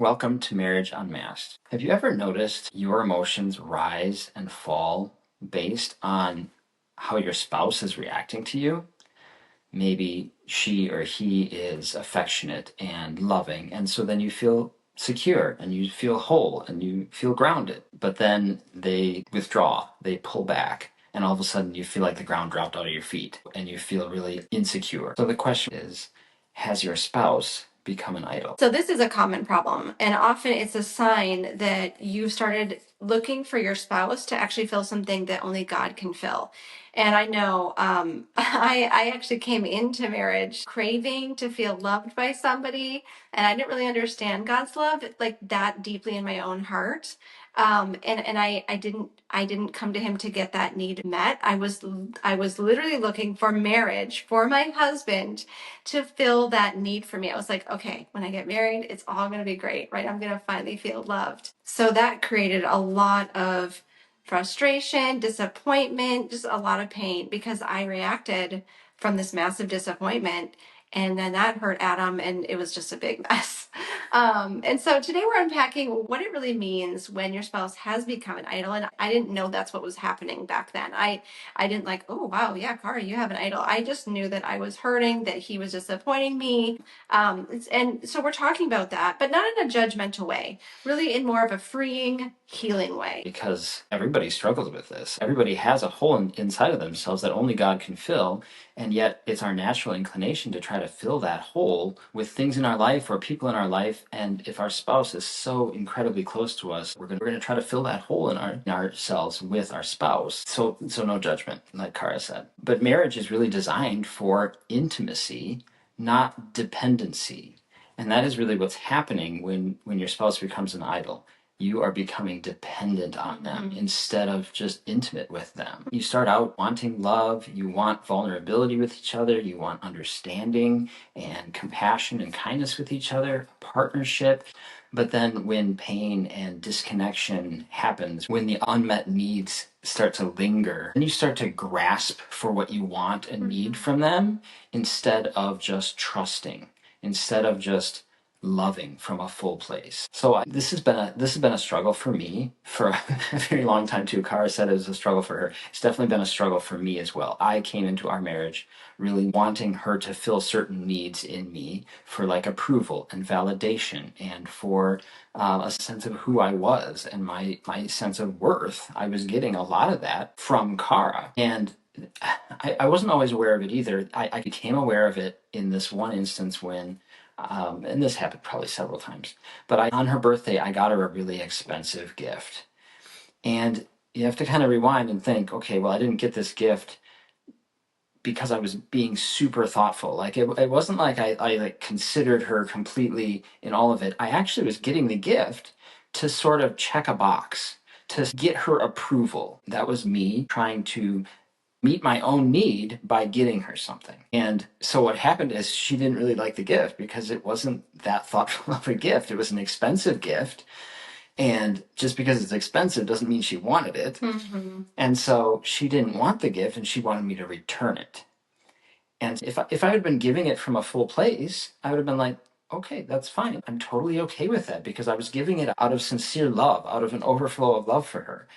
Welcome to Marriage Unmasked. Have you ever noticed your emotions rise and fall based on how your spouse is reacting to you? Maybe she or he is affectionate and loving, and so then you feel secure and you feel whole and you feel grounded. But then they withdraw, they pull back, and all of a sudden you feel like the ground dropped out of your feet and you feel really insecure. So the question is, has your spouse become an idol? So this is a common problem, and often it's a sign that you've started looking for your spouse to actually fill something that only God can fill. And I know I actually came into marriage craving to feel loved by somebody, and I didn't really understand God's love like that deeply in my own heart. And I didn't come to him to get that need met. I was literally looking for marriage for my husband to fill that need for me. I was like, okay, when I get married, it's all going to be great, right? I'm going to finally feel loved. So that created a lot of frustration, disappointment, just a lot of pain because I reacted from this massive disappointment. And then that hurt Adam, and it was just a big mess. And so today we're unpacking what it really means when your spouse has become an idol. And I didn't know that's what was happening back then. I didn't like, oh, wow, yeah, Cara, you have an idol. I just knew that I was hurting, that he was disappointing me. And so we're talking about that, but not in a judgmental way, really in more of a freeing, healing way. Because everybody struggles with this. Everybody has a hole inside of themselves that only God can fill, and yet it's our natural inclination to try to fill that hole with things in our life or people in our life. And if our spouse is so incredibly close to us, we're gonna try to fill that hole in ourselves with our spouse. So no judgment, like Cara said. But marriage is really designed for intimacy, not dependency. And that is really what's happening when your spouse becomes an idol. You are becoming dependent on them instead of just intimate with them. You start out wanting love, you want vulnerability with each other, you want understanding and compassion and kindness with each other, partnership. But then when pain and disconnection happens, when the unmet needs start to linger, then you start to grasp for what you want and need from them instead of just trusting, instead of just loving from a full place. So this has been a struggle for me for a very long time too. Cara said it was a struggle for her. It's definitely been a struggle for me as well. I came into our marriage really wanting her to fill certain needs in me for like approval and validation and for a sense of who I was and my sense of worth. I was getting a lot of that from Cara, and I wasn't always aware of it either. I became aware of it in this one instance when and this happened probably several times, but on her birthday, I got her a really expensive gift. And you have to kind of rewind and think, okay, well, I didn't get this gift because I was being super thoughtful. Like it wasn't like I like considered her completely in all of it. I actually was getting the gift to sort of check a box, to get her approval. That was me trying to meet my own need by getting her something. And so what happened is she didn't really like the gift because it wasn't that thoughtful of a gift. It was an expensive gift. And just because it's expensive doesn't mean she wanted it. And so she didn't want the gift and she wanted me to return it. And if I had been giving it from a full place, I would have been like, okay, that's fine. I'm totally okay with that because I was giving it out of sincere love, out of an overflow of love for her.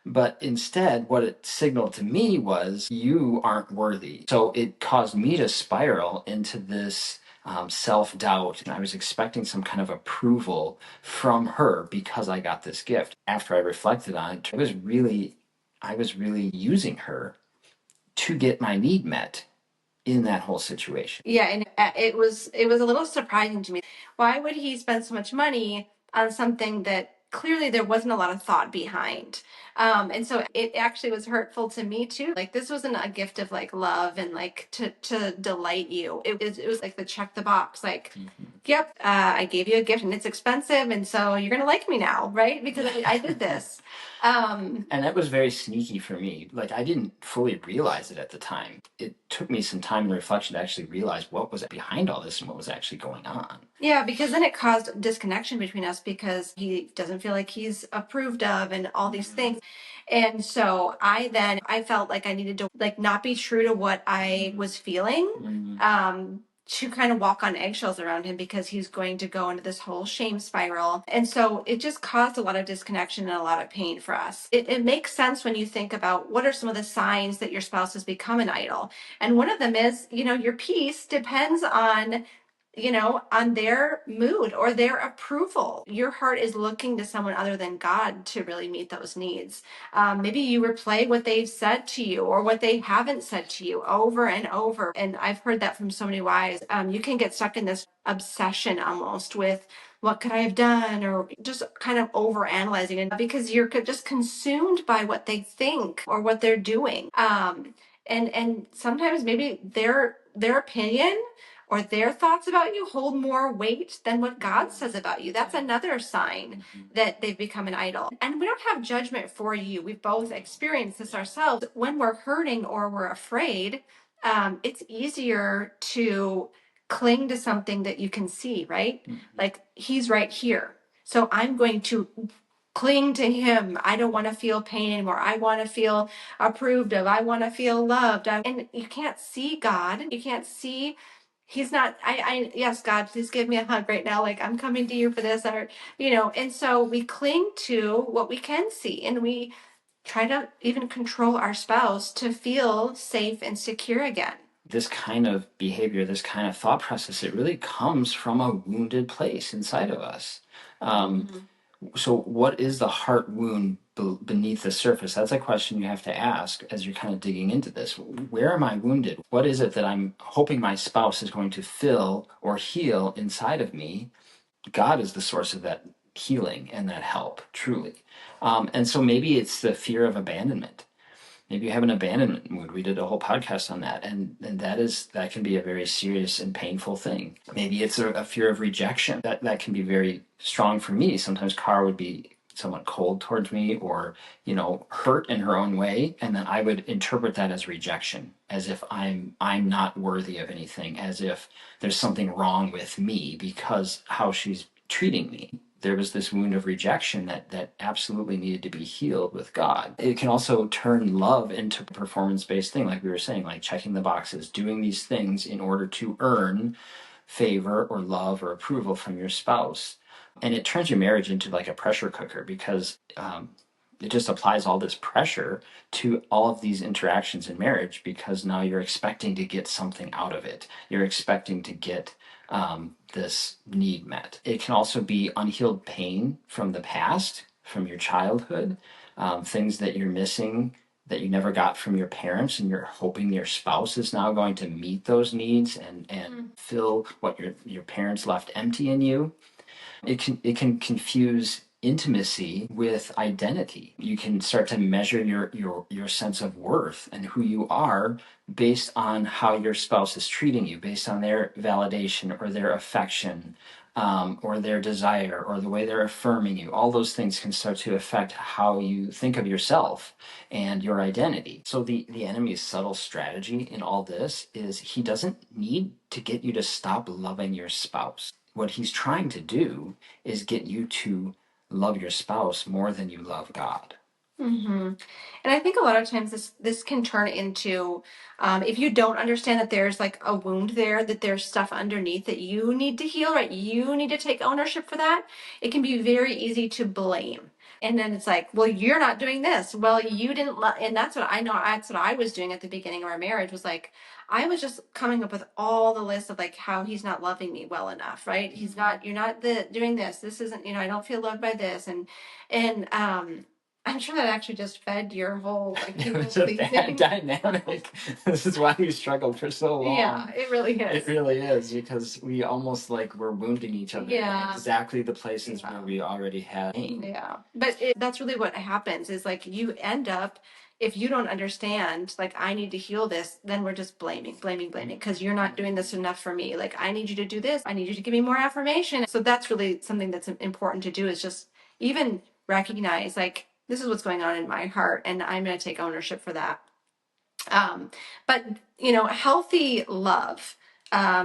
But instead, what it signaled to me was, you aren't worthy. So it caused me to spiral into this self-doubt. And I was expecting some kind of approval from her because I got this gift. After I reflected on it, I was really using her to get my need met in that whole situation. Yeah, and it was a little surprising to me. Why would he spend so much money on something that clearly there wasn't a lot of thought behind? And so it actually was hurtful to me too. Like this wasn't a gift of like love and like to delight you. It was like the check the box, like, yep, I gave you a gift and it's expensive, and so you're gonna like me now, right? Because I did this. And that was very sneaky for me. Like I didn't fully realize it at the time. It took me some time and reflection to actually realize what was behind all this and what was actually going on. Yeah, because then it caused disconnection between us because he doesn't feel like he's approved of and all these things. And so I felt like I needed to like not be true to what I was feeling. to kind of walk on eggshells around him because he's going to go into this whole shame spiral. And so it just caused a lot of disconnection and a lot of pain for us. It makes sense when you think about what are some of the signs that your spouse has become an idol. And one of them is, your peace depends on on their mood or their approval. Your heart is looking to someone other than God to really meet those needs. Maybe you replay what they've said to you or what they haven't said to you over and over. And I've heard that from so many wives. You can get stuck in this obsession almost with what could I have done, or just kind of over analyzing it because you're just consumed by what they think or what they're doing. And sometimes maybe their opinion or their thoughts about you hold more weight than what God says about you. That's another sign that they've become an idol. And we don't have judgment for you. We've both experienced this ourselves. When we're hurting or we're afraid, it's easier to cling to something that you can see, right? Like he's right here. So I'm going to cling to him. I don't want to feel pain anymore. I want to feel approved of. I want to feel loved. And you can't see God. You can't see. He's not, yes, God, please give me a hug right now. Like I'm coming to you for this, or, and so we cling to what we can see and we try to even control our spouse to feel safe and secure again. This kind of behavior, this kind of thought process, it really comes from a wounded place inside of us. So what is the heart wound beneath the surface? That's a question you have to ask as you're kind of digging into this. Where am I wounded? What is it that I'm hoping my spouse is going to fill or heal inside of me? God is the source of that healing and that help, truly. And so maybe it's the fear of abandonment. Maybe you have an abandonment mood. We did a whole podcast on that, and that can be a very serious and painful thing. Maybe it's a fear of rejection. That can be very strong for me. Sometimes Cara would be somewhat cold towards me, or hurt in her own way, and then I would interpret that as rejection, as if I'm not worthy of anything, as if there's something wrong with me because how she's treating me. There was this wound of rejection that absolutely needed to be healed with God. It can also turn love into a performance-based thing, like we were saying, like checking the boxes, doing these things in order to earn favor or love or approval from your spouse. And it turns your marriage into like a pressure cooker because it just applies all this pressure to all of these interactions in marriage because now you're expecting to get something out of it. You're expecting to get this need met. It can also be unhealed pain from the past, from your childhood, things that you're missing that you never got from your parents, and you're hoping your spouse is now going to meet those needs and fill what your parents left empty in you. It can confuse intimacy with identity. You can start to measure your sense of worth and who you are based on how your spouse is treating you, based on their validation or their affection, or their desire, or the way they're affirming you. All those things can start to affect how you think of yourself and your identity. So the enemy's subtle strategy in all this is he doesn't need to get you to stop loving your spouse. What he's trying to do is get you to love your spouse more than you love God. And I think a lot of times this can turn into, if you don't understand that there's like a wound there, that there's stuff underneath that you need to heal, right? You need to take ownership for that. It can be very easy to blame. And then it's like, well, you're not doing this. Well, you didn't, and that's what I know. That's what I was doing at the beginning of our marriage, was like, I was just coming up with all the lists of like how he's not loving me well enough, right? You're not doing this. This isn't, I don't feel loved by this. And I'm sure that actually just fed your whole like It was a bad dynamic. This is why we struggled for so long. Yeah, it really is. It really is, because we almost like we're wounding each other in exactly the places where we already had pain. Yeah, but that's really what happens is like you end up, if you don't understand, like I need to heal this, then we're just blaming because you're not doing this enough for me. Like I need you to do this. I need you to give me more affirmation. So that's really something that's important to do, is just even recognize like this is what's going on in my heart and I'm going to take ownership for that. But healthy love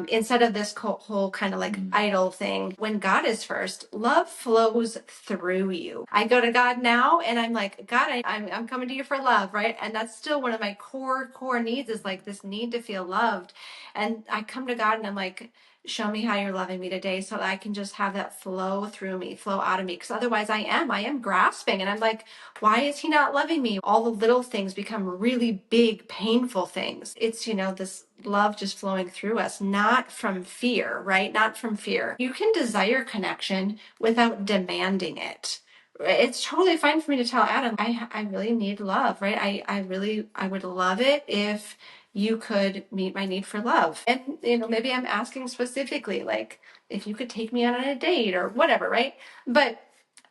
instead of this whole kind of like idol thing. When God is first, love flows through you. I go to God now and I'm like, God, I'm coming to you for love, right? And that's still one of my core needs, is like this need to feel loved. And I come to God and I'm like, show me how you're loving me today, so that I can just have that flow through me, flow out of me. Because otherwise I am grasping and I'm like, why is he not loving me? All the little things become really big, painful things. It's, this love just flowing through us, not from fear, right? Not from fear. You can desire connection without demanding it. It's totally fine for me to tell Adam, I really need love, right? I would love it if you could meet my need for love. And, maybe I'm asking specifically, like, if you could take me out on a date or whatever, right? But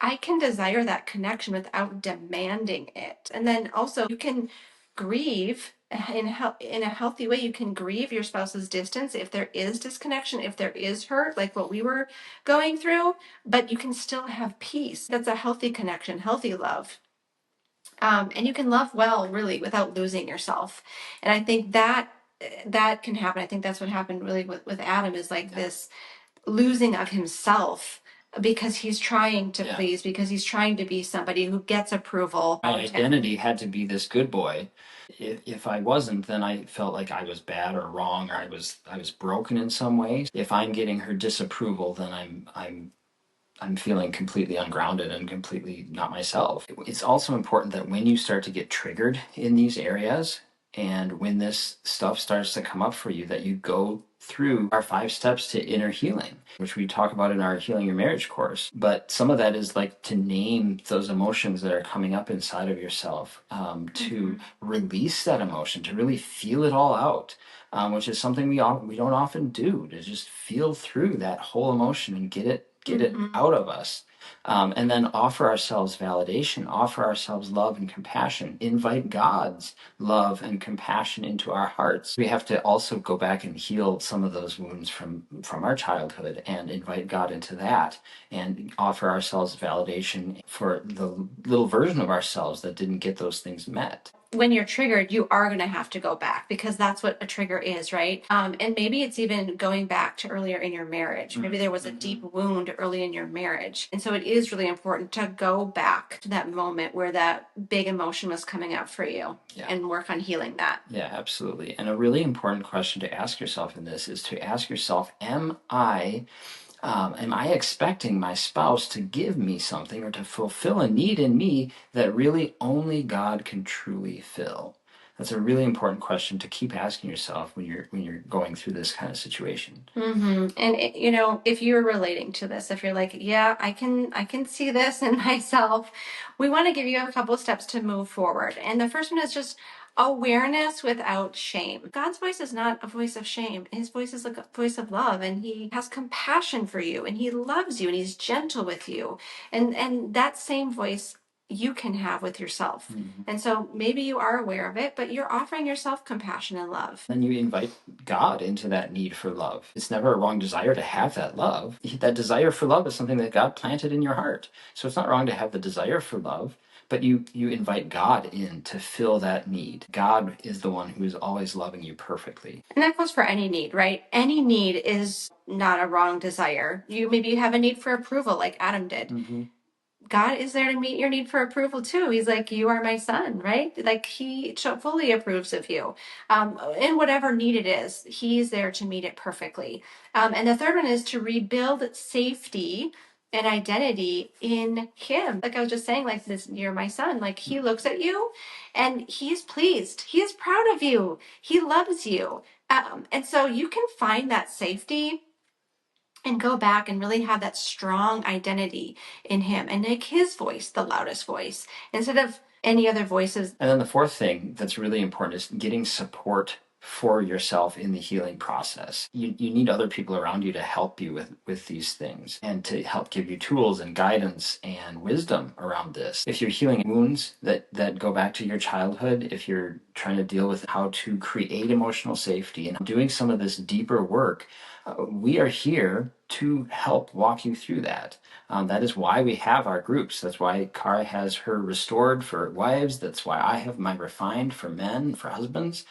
I can desire that connection without demanding it. And then also, you can grieve in a healthy way. You can grieve your spouse's distance if there is disconnection, if there is hurt, like what we were going through, but you can still have peace. That's a healthy connection, healthy love. And you can love well, really, without losing yourself. And I think that can happen. I think that's what happened really with Adam, is like this losing of himself because he's trying to please, because he's trying to be somebody who gets approval. My identity had to be this good boy. If I wasn't, then I felt like I was bad or wrong, or I was broken in some ways. If I'm getting her disapproval, then I'm feeling completely ungrounded and completely not myself. It's also important that when you start to get triggered in these areas, and when this stuff starts to come up for you, that you go through our 5 steps to inner healing, which we talk about in our Healing Your Marriage course. But some of that is like to name those emotions that are coming up inside of yourself, to release that emotion, to really feel it all out, which is something we don't often do, to just feel through that whole emotion and get it out of us. And then offer ourselves validation, offer ourselves love and compassion, invite God's love and compassion into our hearts. We have to also go back and heal some of those wounds from our childhood and invite God into that, and offer ourselves validation for the little version of ourselves that didn't get those things met. When you're triggered, you are going to have to go back, because that's what a trigger is, right? And maybe it's even going back to earlier in your marriage. Maybe there was a deep wound early in your marriage. And so it is really important to go back to that moment where that big emotion was coming up for you, and work on healing that. Yeah, absolutely. And a really important question to ask yourself in this is to ask yourself, am I expecting my spouse to give me something or to fulfill a need in me that really only God can truly fill? That's a really important question to keep asking yourself when you're going through this kind of situation. And if you're relating to this, if you're like, yeah, I can see this in myself, we want to give you a couple of steps to move forward. And the first one is just awareness without shame. God's voice is not a voice of shame. His voice is a voice of love, and he has compassion for you, and he loves you, and he's gentle with you. And that same voice you can have with yourself. And so maybe you are aware of it, but you're offering yourself compassion and love. Then you invite God into that need for love. It's never a wrong desire to have that love. That desire for love is something that God planted in your heart. So it's not wrong to have the desire for love, but you invite God in to fill that need. God is the one who is always loving you perfectly. And that goes for any need, right? Any need is not a wrong desire. Maybe you have a need for approval, like Adam did. God is there to meet your need for approval too. He's like, you are my son, right? Like, he fully approves of you. In whatever need it is, he's there to meet it perfectly. And the third one is to rebuild safety and identity in him. Like I was just saying, like, this, you're my son. Like, he looks at you and he's pleased. He is proud of you. He loves you. And so you can find that safety and go back and really have that strong identity in him, and make his voice the loudest voice instead of any other voices. And then the fourth thing that's really important is getting support for yourself in the healing process. You need other people around you to help you with these things, and to help give you tools and guidance and wisdom around this. If you're healing wounds that go back to your childhood, if you're trying to deal with how to create emotional safety and doing some of this deeper work, we are here to help walk you through that. That is why we have our groups. That's why Cara has her restored for wives. That's why I have my refined for men, for husbands,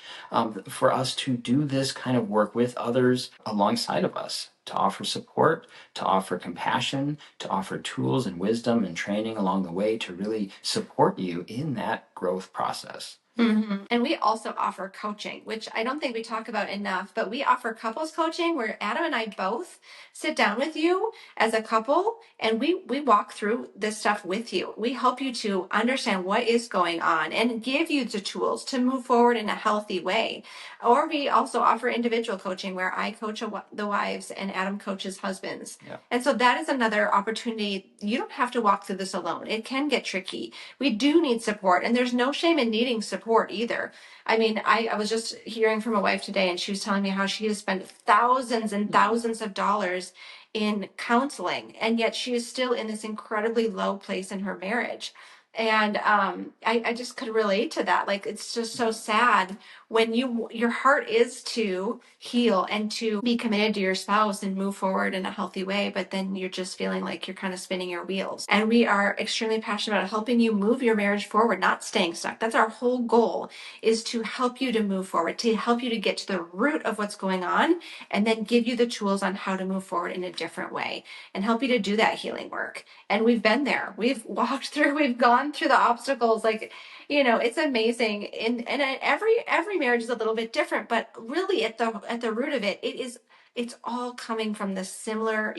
for us to do this kind of work with others alongside of us, to offer support, to offer compassion, to offer tools and wisdom and training along the way to really support you in that growth process. And we also offer coaching, which I don't think we talk about enough, but we offer couples coaching where Adam and I both sit down with you as a couple and we walk through this stuff with you. We help you to understand what is going on and give you the tools to move forward in a healthy way. Or we also offer individual coaching where I coach the wives and Adam coaches husbands. Yeah. And so that is another opportunity. You don't have to walk through this alone. It can get tricky. We do need support, and there's no shame in needing support either. I mean, I was just hearing from a wife today, and she was telling me how she has spent thousands and thousands of dollars in counseling, and yet she is still in this incredibly low place in her marriage. And I just could relate to that. Like, it's just so sad when your heart is to heal and to be committed to your spouse and move forward in a healthy way, but then you're just feeling like you're kind of spinning your wheels. And we are extremely passionate about helping you move your marriage forward, not staying stuck. That's our whole goal, is to help you to move forward, to help you to get to the root of what's going on, and then give you the tools on how to move forward in a different way and help you to do that healing work. And we've been there. We've walked through, we've gone through the obstacles. Like, it's amazing. And every marriage is a little bit different, but really at the root of it, it's all coming from the similar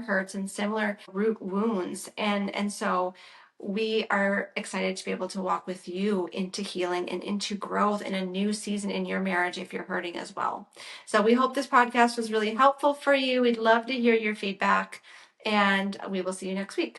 hurts and similar root wounds. And so we are excited to be able to walk with you into healing and into growth in a new season in your marriage if you're hurting as well. So we hope this podcast was really helpful for you. We'd love to hear your feedback, and we will see you next week.